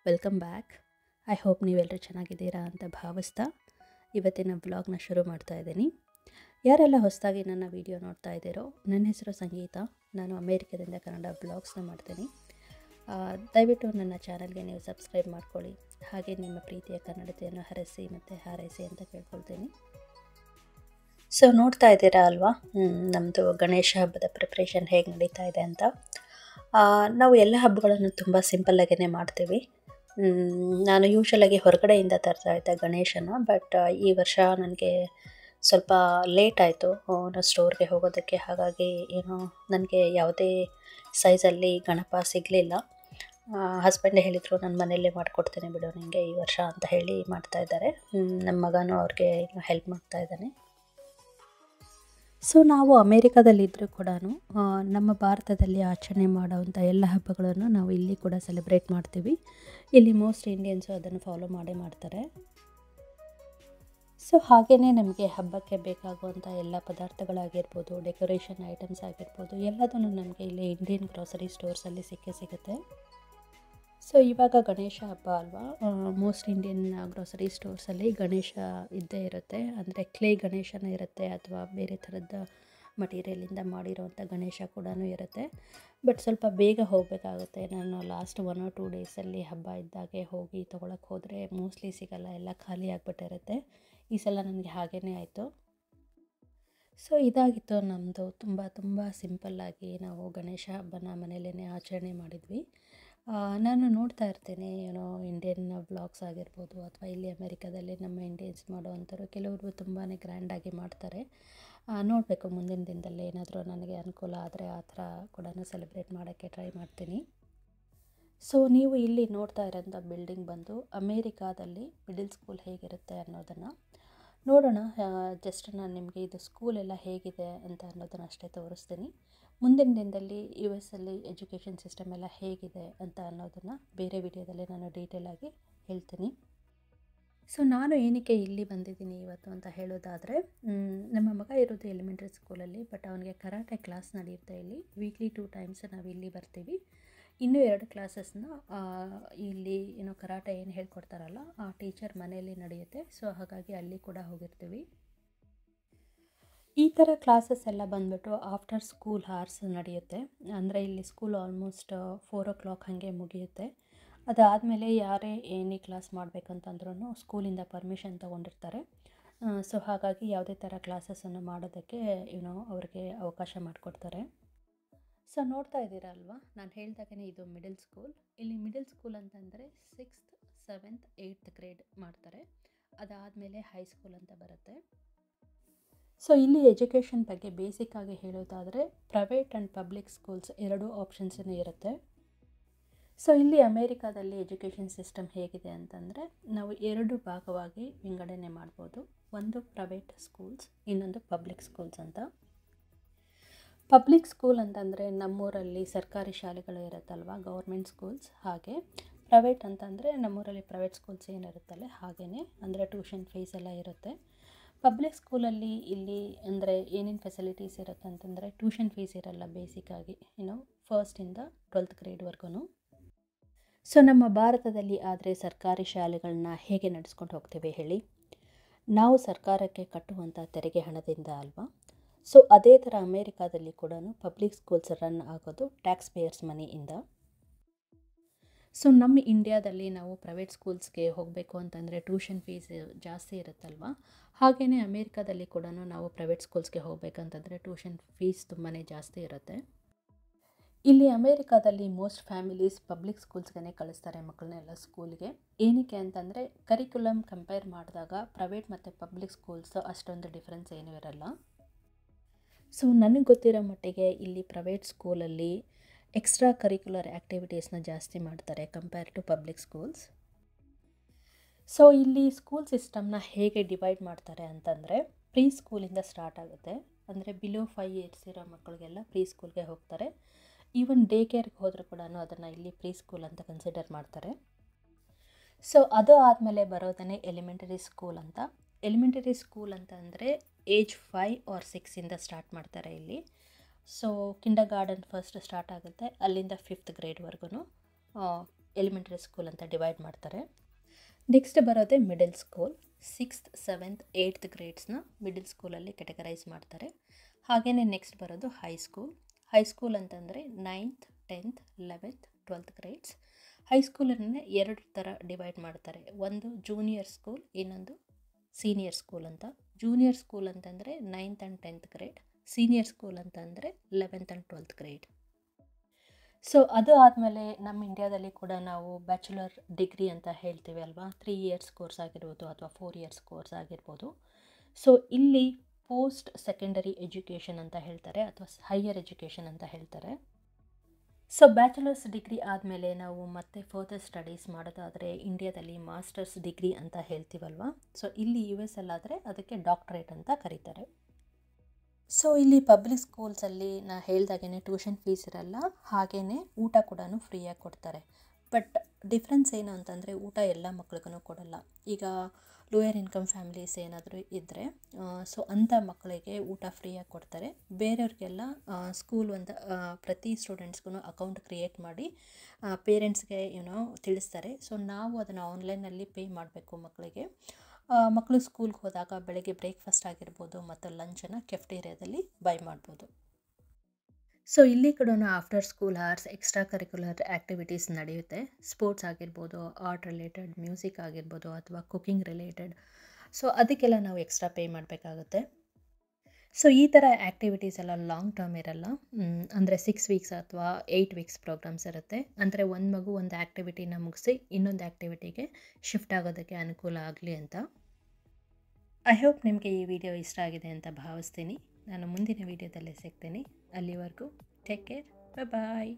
Welcome back. I hope ನೀವೆಲ್ಲರೂ ಚೆನ್ನಾಗಿದ್ದೀರಾ ಅಂತ ಭಾವಿಸ್ತಾ ಇವತ್ತಿನ ವ್ಲಾಗ್ನ ಶುರು ಮಾಡ್ತಾ ಇದ್ದೀನಿ. ಯಾರೆಲ್ಲ ಹೊಸದಾಗಿ ನನ್ನ ವಿಡಿಯೋ ನೋಡ್ತಾ ಇದ್ದೀರೋ, ನನ್ನ ಹೆಸರು ಸಂಗೀತ. ನಾನು ಅಮೇರಿಕಾದಿಂದ ಕನ್ನಡ ವ್ಲಾಗ್ಸ್ನ ಮಾಡ್ತೀನಿ. ದಯವಿಟ್ಟು ನನ್ನ ಚಾನಲ್ಗೆ ನೀವು ಸಬ್ಸ್ಕ್ರೈಬ್ ಮಾಡ್ಕೊಳ್ಳಿ. ಹಾಗೆ ನಿಮ್ಮ ಪ್ರೀತಿಯ ಕನ್ನಡತೆಯನ್ನು ಹರಸಿ ಮತ್ತು ಹಾರೈಸಿ ಅಂತ ಕೇಳ್ಕೊಳ್ತೀನಿ. ಸೊ ನೋಡ್ತಾ ಇದ್ದೀರಾ ಅಲ್ವಾ, ನಮ್ಮದು ಗಣೇಶ ಹಬ್ಬದ ಪ್ರಿಪ್ರೇಷನ್ ಹೇಗೆ ನಡೀತಾ ಇದೆ ಅಂತ. ನಾವು ಎಲ್ಲ ಹಬ್ಬಗಳನ್ನು ತುಂಬ ಸಿಂಪಲ್ಲಾಗೇ ಮಾಡ್ತೀವಿ. ನಾನು ಯೂಶ್ವಲಾಗಿ ಹೊರಗಡೆಯಿಂದ ತರ್ತಾ ಇದ್ದೆ ಗಣೇಶನ, ಬಟ್ ಈ ವರ್ಷ ನನಗೆ ಸ್ವಲ್ಪ ಲೇಟ್ ಆಯಿತು ಸ್ಟೋರ್ಗೆ ಹೋಗೋದಕ್ಕೆ. ಹಾಗಾಗಿ ನನಗೆ ಯಾವುದೇ ಸೈಜಲ್ಲಿ ಗಣಪ ಸಿಗಲಿಲ್ಲ. ಹಸ್ಬೆಂಡ್ ಹೇಳಿದರು, ನನ್ನ ಮನೆಯಲ್ಲೇ ಮಾಡಿಕೊಡ್ತೇನೆ ಬಿಡು ನಿನಗೆ ಈ ವರ್ಷ ಅಂತ ಹೇಳಿ ಮಾಡ್ತಾಯಿದ್ದಾರೆ. ನಮ್ಮ ಮಗನೂ ಅವ್ರಿಗೆ ಹೆಲ್ಪ್ ಮಾಡ್ತಾಯಿದ್ದಾನೆ. ಸೊ ನಾವು ಅಮೇರಿಕಾದಲ್ಲಿದ್ದರೂ ಕೂಡ ನಮ್ಮ ಭಾರತದಲ್ಲಿ ಆಚರಣೆ ಮಾಡೋವಂಥ ಎಲ್ಲ ಹಬ್ಬಗಳನ್ನು ನಾವು ಇಲ್ಲಿ ಕೂಡ ಸೆಲೆಬ್ರೇಟ್ ಮಾಡ್ತೀವಿ. ಇಲ್ಲಿ ಮೋಸ್ಟ್ ಇಂಡಿಯನ್ಸು ಅದನ್ನು ಫಾಲೋ ಮಾಡೇ ಮಾಡ್ತಾರೆ. ಸೊ ಹಾಗೆಯೇ ನಮಗೆ ಹಬ್ಬಕ್ಕೆ ಬೇಕಾಗುವಂಥ ಎಲ್ಲ ಪದಾರ್ಥಗಳಾಗಿರ್ಬೋದು, ಡೆಕೋರೇಷನ್ ಐಟಮ್ಸ್ ಆಗಿರ್ಬೋದು, ಎಲ್ಲದನ್ನು ನಮಗೆ ಇಲ್ಲಿ ಇಂಡಿಯನ್ ಗ್ರಾಸರಿ ಸ್ಟೋರ್ಸಲ್ಲಿ ಸಿಗುತ್ತೆ. ಸೊ ಇವಾಗ ಗಣೇಶ ಹಬ್ಬ ಅಲ್ವಾ, ಮೋಸ್ಟ್ ಇಂಡಿಯನ್ ಗ್ರಾಸರಿ ಸ್ಟೋರ್ಸಲ್ಲಿ ಗಣೇಶ ಇದ್ದೇ ಇರುತ್ತೆ. ಅಂದರೆ ಕ್ಲೇ ಗಣೇಶನ ಇರುತ್ತೆ, ಅಥವಾ ಬೇರೆ ಥರದ ಮಟೀರಿಯಲಿಂದ ಮಾಡಿರೋವಂಥ ಗಣೇಶ ಕೂಡ ಇರುತ್ತೆ. ಬಟ್ ಸ್ವಲ್ಪ ಬೇಗ ಹೋಗಬೇಕಾಗುತ್ತೆ. ನಾನು ಲಾಸ್ಟ್ 1 or 2 ಡೇಸಲ್ಲಿ ಹಬ್ಬ ಇದ್ದಾಗೆ ಹೋಗಿ ತೊಗೊಳಕ್ಕೆ ಹೋದರೆ ಮೋಸ್ಟ್ಲಿ ಸಿಗಲ್ಲ, ಎಲ್ಲ ಖಾಲಿ ಆಗಿಬಿಟ್ಟಿರುತ್ತೆ. ಈ ಸಲ ನನಗೆ ಹಾಗೇ ಆಯಿತು. ಸೊ ಇದಾಗಿತ್ತು ನಮ್ಮದು ತುಂಬ ಸಿಂಪಲ್ಲಾಗಿ ನಾವು ಗಣೇಶ ಹಬ್ಬನ ಮನೆಯಲ್ಲೇ ಆಚರಣೆ ಮಾಡಿದ್ವಿ. ನಾನು ನೋಡ್ತಾ ಇರ್ತೀನಿ, ಇಂಡಿಯನ್ ವ್ಲಾಗ್ಸ್ ಆಗಿರ್ಬೋದು, ಅಥವಾ ಇಲ್ಲಿ ಅಮೇರಿಕಾದಲ್ಲಿ ನಮ್ಮ ಇಂಡಿಯನ್ಸ್ ಮಾಡೋವಂಥವ್ರು ಕೆಲವರು ತುಂಬಾ ಗ್ರ್ಯಾಂಡಾಗಿ ಮಾಡ್ತಾರೆ. ನೋಡಬೇಕು, ಮುಂದಿನ ದಿನದಲ್ಲಿ ಏನಾದರೂ ನನಗೆ ಅನುಕೂಲ ಆದರೆ ಆ ಥರ ಕೂಡ ಸೆಲೆಬ್ರೇಟ್ ಮಾಡೋಕ್ಕೆ ಟ್ರೈ ಮಾಡ್ತೀನಿ. ಸೊ ನೀವು ಇಲ್ಲಿ ನೋಡ್ತಾ ಇರೋಂಥ ಬಿಲ್ಡಿಂಗ್ ಬಂದು ಅಮೇರಿಕಾದಲ್ಲಿ ಮಿಡಲ್ ಸ್ಕೂಲ್ ಹೇಗಿರುತ್ತೆ ಅನ್ನೋದನ್ನು ನೋಡೋಣ. ಜಸ್ಟ್ ನಾನು ನಿಮಗೆ ಇದು ಸ್ಕೂಲೆಲ್ಲ ಹೇಗಿದೆ ಅಂತ ಅನ್ನೋದನ್ನು ಅಷ್ಟೇ ತೋರಿಸ್ತೀನಿ. ಮುಂದಿನ ದಿನದಲ್ಲಿ US ಅಲ್ಲಿ ಎಜುಕೇಷನ್ ಸಿಸ್ಟಮ್ ಎಲ್ಲ ಹೇಗಿದೆ ಅಂತ ಅನ್ನೋದನ್ನು ಬೇರೆ ವಿಡಿಯೋದಲ್ಲಿ ನಾನು ಡೀಟೇಲಾಗಿ ಹೇಳ್ತೀನಿ. ಸೊ ನಾನು ಏನಕ್ಕೆ ಇಲ್ಲಿ ಬಂದಿದ್ದೀನಿ ಇವತ್ತು ಅಂತ ಹೇಳೋದಾದರೆ, ನಮ್ಮ ಮಗ ಇರೋದು ಎಲಿಮೆಂಟ್ರಿ ಸ್ಕೂಲಲ್ಲಿ, ಬಟ್ ಅವನಿಗೆ ಕರಾಟೆ ಕ್ಲಾಸ್ ನಡೆಯುತ್ತೆ ಇಲ್ಲಿ. ವೀಕ್ಲಿ 2 times ನಾವು ಇಲ್ಲಿ ಬರ್ತೀವಿ. ಇನ್ನೂ 2 ಕ್ಲಾಸಸ್ನ ಇಲ್ಲಿ ಕರಾಟೆ ಏನು ಹೇಳ್ಕೊಡ್ತಾರಲ್ಲ ಆ ಟೀಚರ್ ಮನೆಯಲ್ಲಿ ನಡೆಯುತ್ತೆ. ಸೊ ಹಾಗಾಗಿ ಅಲ್ಲಿ ಕೂಡ ಹೋಗಿರ್ತೀವಿ. ಈ ಥರ ಕ್ಲಾಸಸ್ ಎಲ್ಲ ಬಂದುಬಿಟ್ಟು ಆಫ್ಟರ್ ಸ್ಕೂಲ್ ಹಾರ್ಸ್ ನಡೆಯುತ್ತೆ. ಅಂದರೆ ಇಲ್ಲಿ ಸ್ಕೂಲ್ ಆಲ್ಮೋಸ್ಟ್ 4 o'clock ಹಾಗೆ ಮುಗಿಯುತ್ತೆ. ಅದಾದಮೇಲೆ ಯಾರೇ ಏನೇ ಕ್ಲಾಸ್ ಮಾಡಬೇಕಂತಂದ್ರೂ ಸ್ಕೂಲಿಂದ ಪರ್ಮಿಷನ್ ತೊಗೊಂಡಿರ್ತಾರೆ. ಸೊ ಹಾಗಾಗಿ ಯಾವುದೇ ಥರ ಕ್ಲಾಸಸನ್ನು ಮಾಡೋದಕ್ಕೆ ಅವ್ರಿಗೆ ಅವಕಾಶ ಮಾಡಿಕೊಡ್ತಾರೆ. ಸೊ ನೋಡ್ತಾ ಇದ್ದೀರಾ ಅಲ್ವಾ, ನಾನು ಹೇಳ್ದಾಗೆ ಇದು ಮಿಡಲ್ ಸ್ಕೂಲ್. ಇಲ್ಲಿ ಮಿಡಲ್ ಸ್ಕೂಲ್ ಅಂತಂದರೆ 6th, 7th, 8th ಗ್ರೇಡ್ ಮಾಡ್ತಾರೆ. ಅದಾದಮೇಲೆ ಹೈಸ್ಕೂಲ್ ಅಂತ ಬರುತ್ತೆ. ಸೊ ಇಲ್ಲಿ ಎಜುಕೇಷನ್ ಬಗ್ಗೆ ಬೇಸಿಕ್ಕಾಗಿ ಹೇಳೋದಾದರೆ ಪ್ರೈವೇಟ್ ಆ್ಯಂಡ್ ಪಬ್ಲಿಕ್ ಸ್ಕೂಲ್ಸ್ 2 ಆಪ್ಷನ್ಸೇ ಇರುತ್ತೆ. ಸೊ ಇಲ್ಲಿ ಅಮೇರಿಕಾದಲ್ಲಿ ಎಜುಕೇಷನ್ ಸಿಸ್ಟಮ್ ಹೇಗಿದೆ ಅಂತಂದರೆ, ನಾವು 2 ಭಾಗವಾಗಿ ವಿಂಗಡಣೆ ಮಾಡ್ಬೋದು. ಒಂದು ಪ್ರೈವೇಟ್ ಸ್ಕೂಲ್ಸ್, ಇನ್ನೊಂದು ಪಬ್ಲಿಕ್ ಸ್ಕೂಲ್ಸ್ ಅಂತ. ಪಬ್ಲಿಕ್ ಸ್ಕೂಲ್ ಅಂತಂದರೆ ನಮ್ಮೂರಲ್ಲಿ ಸರ್ಕಾರಿ ಶಾಲೆಗಳು ಇರುತ್ತಲ್ವ, ಗೌರ್ಮೆಂಟ್ ಸ್ಕೂಲ್ಸ್. ಹಾಗೆ ಪ್ರೈವೇಟ್ ಅಂತಂದರೆ ನಮ್ಮೂರಲ್ಲಿ ಪ್ರೈವೇಟ್ ಸ್ಕೂಲ್ಸ್ ಏನಿರುತ್ತಲ್ಲ ಹಾಗೇ, ಅಂದರೆ ಟ್ಯೂಷನ್ ಫೀಸ್ ಎಲ್ಲ ಇರುತ್ತೆ. ಪಬ್ಲಿಕ್ ಸ್ಕೂಲಲ್ಲಿ ಇಲ್ಲಿ ಅಂದರೆ ಏನೇನು ಫೆಸಿಲಿಟೀಸ್ ಇರುತ್ತೆ ಅಂತಂದರೆ, ಟ್ಯೂಷನ್ ಫೀಸ್ ಇರಲ್ಲ ಬೇಸಿಕ್ಕಾಗಿ, 1st ಇಂದ 12th ಗ್ರೇಡ್ವರೆಗೂ. ಸೊ ನಮ್ಮ ಭಾರತದಲ್ಲಿ ಆದರೆ ಸರ್ಕಾರಿ ಶಾಲೆಗಳನ್ನ ಹೇಗೆ ನಡೆಸ್ಕೊಂಡು ಹೋಗ್ತೀವಿ ಹೇಳಿ? ನಾವು ಸರ್ಕಾರಕ್ಕೆ ಕಟ್ಟುವಂಥ ತೆರಿಗೆ ಹಣದಿಂದ ಅಲ್ವಾ. ಸೊ ಅದೇ ಥರ ಅಮೇರಿಕಾದಲ್ಲಿ ಕೂಡ ಪಬ್ಲಿಕ್ ಸ್ಕೂಲ್ಸ್ ರನ್ ಆಗೋದು ಟ್ಯಾಕ್ಸ್ ಪೇಯರ್ಸ್ ಮನಿಯಿಂದ. ಸೊ ನಮ್ಮ ಇಂಡಿಯಾದಲ್ಲಿ ನಾವು ಪ್ರೈವೇಟ್ ಸ್ಕೂಲ್ಸ್ಗೆ ಹೋಗಬೇಕು ಅಂತಂದರೆ ಟ್ಯೂಷನ್ ಫೀಸ್ ಜಾಸ್ತಿ ಇರುತ್ತಲ್ವ, ಹಾಗೆಯೇ ಅಮೇರಿಕಾದಲ್ಲಿ ಕೂಡ ನಾವು ಪ್ರೈವೇಟ್ ಸ್ಕೂಲ್ಸ್ಗೆ ಹೋಗಬೇಕಂತಂದರೆ ಟ್ಯೂಷನ್ ಫೀಸ್ ತುಂಬಾ ಜಾಸ್ತಿ ಇರುತ್ತೆ. ಇಲ್ಲಿ ಅಮೇರಿಕಾದಲ್ಲಿ ಮೋಸ್ಟ್ ಫ್ಯಾಮಿಲೀಸ್ ಪಬ್ಲಿಕ್ ಸ್ಕೂಲ್ಸ್ಗೆ ಕಳಿಸ್ತಾರೆ ಮಕ್ಕಳನ್ನೆಲ್ಲ ಸ್ಕೂಲ್ಗೆ. ಏನಕ್ಕೆ ಅಂತಂದರೆ ಕರಿಕ್ಯುಲಮ್ ಕಂಪೇರ್ ಮಾಡಿದಾಗ ಪ್ರೈವೇಟ್ ಮತ್ತು ಪಬ್ಲಿಕ್ ಸ್ಕೂಲ್ಸ್ ಅಷ್ಟೊಂದು ಡಿಫ್ರೆನ್ಸ್ ಏನೂ ಇರಲ್ಲ. ಸೊ ನನಗೆ ಗೊತ್ತಿರೋ ಮಟ್ಟಿಗೆ ಇಲ್ಲಿ ಪ್ರೈವೇಟ್ ಸ್ಕೂಲಲ್ಲಿ ಎಕ್ಸ್ಟ್ರಾ ಕರಿಕ್ಯುಲರ್ ಆ್ಯಕ್ಟಿವಿಟೀಸ್ನ ಜಾಸ್ತಿ ಮಾಡ್ತಾರೆ compare to public schools. So ಇಲ್ಲಿ ಸ್ಕೂಲ್ ಸಿಸ್ಟಮ್ನ ಹೇಗೆ ಡಿವೈಡ್ ಮಾಡ್ತಾರೆ ಅಂತಂದರೆ, ಪ್ರೀ ಸ್ಕೂಲಿಂದ ಸ್ಟಾರ್ಟ್ ಆಗುತ್ತೆ. ಅಂದರೆ ಬಿಲೋ 5 years ಇರೋ ಮಕ್ಕಳಿಗೆಲ್ಲ ಪ್ರೀ ಸ್ಕೂಲ್ಗೆ ಹೋಗ್ತಾರೆ. ಈವನ್ ಡೇ ಕೇರ್ಗೆ ಹೋದರೂ ಕೂಡ ಅದನ್ನು ಇಲ್ಲಿ ಪ್ರೀ ಸ್ಕೂಲ್ ಅಂತ ಕನ್ಸಿಡರ್ ಮಾಡ್ತಾರೆ. ಸೊ ಅದು ಆದಮೇಲೆ ಬರೋದನ್ನೇ ಎಲಿಮೆಂಟರಿ ಸ್ಕೂಲ್ ಅಂತ. ಎಲಿಮೆಂಟರಿ ಸ್ಕೂಲ್ ಅಂತ ಅಂದರೆ ಏಜ್ 5 or 6 ಇಂದ ಸ್ಟಾರ್ಟ್ ಮಾಡ್ತಾರೆ ಇಲ್ಲಿ. So kindergarten first start ಆಗುತ್ತೆ, ಅಲ್ಲಿಂದ 5th ಗ್ರೇಡ್ವರೆಗೂ ಎಲಿಮೆಂಟರಿ ಸ್ಕೂಲ್ ಅಂತ ಡಿವೈಡ್ ಮಾಡ್ತಾರೆ. ನೆಕ್ಸ್ಟ್ ಬರೋದೇ middle school. 6th 7th 8th ಗ್ರೇಡ್ಸ್ನ ಮಿಡಲ್ ಸ್ಕೂಲಲ್ಲಿ ಕೆಟಗರೈಸ್ ಮಾಡ್ತಾರೆ. ಹಾಗೆಯೇ ನೆಕ್ಸ್ಟ್ ಬರೋದು ಹೈಸ್ಕೂಲ್. ಹೈಸ್ಕೂಲ್ ಅಂತಂದರೆ 9th 10th 11th 12th grades. ಹೈಸ್ಕೂಲನ್ನೇ 2 ಥರ ಡಿವೈಡ್ ಮಾಡ್ತಾರೆ. ಒಂದು ಜೂನಿಯರ್ ಸ್ಕೂಲ್, ಇನ್ನೊಂದು ಸೀನಿಯರ್ ಸ್ಕೂಲ್ ಅಂತ. ಜೂನಿಯರ್ ಸ್ಕೂಲ್ ಅಂತಂದರೆ 9th and 10th grade. Senior school ಅಂತಂದರೆ 11th and 12th grade. So ಅದು ಆದಮೇಲೆ ನಮ್ಮ ಇಂಡಿಯಾದಲ್ಲಿ ಕೂಡ ನಾವು ಬ್ಯಾಚುಲರ್ ಡಿಗ್ರಿ ಅಂತ ಹೇಳ್ತೀವಿ ಅಲ್ವಾ, 3 years ಕೋರ್ಸ್ ಆಗಿರ್ಬೋದು ಅಥವಾ 4 years ಕೋರ್ಸ್ ಆಗಿರ್ಬೋದು. ಸೊ ಇಲ್ಲಿ ಪೋಸ್ಟ್ ಸೆಕೆಂಡರಿ ಎಜುಕೇಷನ್ ಅಂತ ಹೇಳ್ತಾರೆ ಅಥವಾ ಹೈಯರ್ ಎಜುಕೇಷನ್ ಅಂತ ಹೇಳ್ತಾರೆ. ಸೊ ಬ್ಯಾಚುಲರ್ಸ್ ಡಿಗ್ರಿ ಆದಮೇಲೆ ನಾವು ಮತ್ತೆ ಫರ್ದರ್ ಸ್ಟಡೀಸ್ ಮಾಡೋದಾದರೆ ಇಂಡಿಯಾದಲ್ಲಿ ಮಾಸ್ಟರ್ಸ್ ಡಿಗ್ರಿ ಅಂತ ಹೇಳ್ತೀವಲ್ವ. ಸೊ ಇಲ್ಲಿ US ಅಲ್ಲಾದರೆ ಅದಕ್ಕೆ ಡಾಕ್ಟರೇಟ್ ಅಂತ ಕರೀತಾರೆ. ಸೊ ಇಲ್ಲಿ ಪಬ್ಲಿಕ್ ಸ್ಕೂಲ್ಸಲ್ಲಿ ನಾನು ಹೇಳ್ದಾಗೇ ಟ್ಯೂಷನ್ ಫೀಸ್ ಇರಲ್ಲ, ಹಾಗೆಯೇ ಊಟ ಕೂಡ ಫ್ರೀಯಾಗಿ ಕೊಡ್ತಾರೆ. ಬಟ್ ಡಿಫ್ರೆನ್ಸ್ ಏನು ಅಂತಂದರೆ ಊಟ ಎಲ್ಲ ಮಕ್ಳಿಗೂ ಕೊಡಲ್ಲ. ಈಗ ಲೋಯರ್ ಇನ್ಕಮ್ ಫ್ಯಾಮಿಲೀಸ್ ಏನಾದರೂ ಇದ್ದರೆ ಸೊ ಅಂಥ ಮಕ್ಕಳಿಗೆ ಊಟ ಫ್ರೀಯಾಗಿ ಕೊಡ್ತಾರೆ. ಬೇರೆಯವ್ರಿಗೆಲ್ಲ ಸ್ಕೂಲ್ ಒಂದು ಪ್ರತಿ ಸ್ಟೂಡೆಂಟ್ಸ್ಗೂ ಅಕೌಂಟ್ ಕ್ರಿಯೇಟ್ ಮಾಡಿ ಪೇರೆಂಟ್ಸ್ಗೆ ತಿಳಿಸ್ತಾರೆ. ಸೊ ನಾವು ಅದನ್ನು ಆನ್ಲೈನಲ್ಲಿ ಪೇ ಮಾಡಬೇಕು ಮಕ್ಕಳಿಗೆ. ಮಕ್ಕಳು ಸ್ಕೂಲ್ಗೆ ಹೋದಾಗ ಬೆಳಗ್ಗೆ ಬ್ರೇಕ್ಫಾಸ್ಟ್ ಆಗಿರ್ಬೋದು ಮತ್ತು ಲಂಚನ್ನು ಕೆಫ್ಟೇರಿಯಾದಲ್ಲಿ ಬೈ ಮಾಡ್ಬೋದು. ಸೊ ಇಲ್ಲಿ ಕೂಡ after school hours extra curricular activities ನಡೆಯುತ್ತೆ. ಸ್ಪೋರ್ಟ್ಸ್ ಆಗಿರ್ಬೋದು, ಆರ್ಟ್ ರಿಲೇಟೆಡ್, ಮ್ಯೂಸಿಕ್ ಆಗಿರ್ಬೋದು ಅಥವಾ ಕುಕಿಂಗ್ ರಿಲೇಟೆಡ್. ಸೊ ಅದಕ್ಕೆಲ್ಲ ನಾವು ಎಕ್ಸ್ಟ್ರಾ ಪೇ ಮಾಡಬೇಕಾಗುತ್ತೆ. ಸೊ ಈ ಥರ ಆ್ಯಕ್ಟಿವಿಟೀಸ್ ಎಲ್ಲ ಲಾಂಗ್ ಟರ್ಮ್ ಇರಲ್ಲ, ಅಂದರೆ 6 weeks ಅಥವಾ 8 weeks ಪ್ರೋಗ್ರಾಮ್ಸ್ ಇರುತ್ತೆ. ಅಂದರೆ ಒಂದು ಮಗು ಒಂದು ಆ್ಯಕ್ಟಿವಿಟಿನ ಮುಗಿಸಿ ಇನ್ನೊಂದು ಆ್ಯಕ್ಟಿವಿಟಿಗೆ ಶಿಫ್ಟ್ ಆಗೋದಕ್ಕೆ ಅನುಕೂಲ ಆಗಲಿ ಅಂತ. ಐ ಹೋಪ್ ನಿಮಗೆ ಈ ವಿಡಿಯೋ ಇಷ್ಟ ಆಗಿದೆ ಅಂತ ಭಾವಿಸ್ತೀನಿ. ನಾನು ಮುಂದಿನ ವಿಡಿಯೋದಲ್ಲಿ ಸಿಗ್ತೀನಿ. ಅಲ್ಲಿವರೆಗೂ ಟೇಕ್ ಕೇರ್, ಬಾಯ್.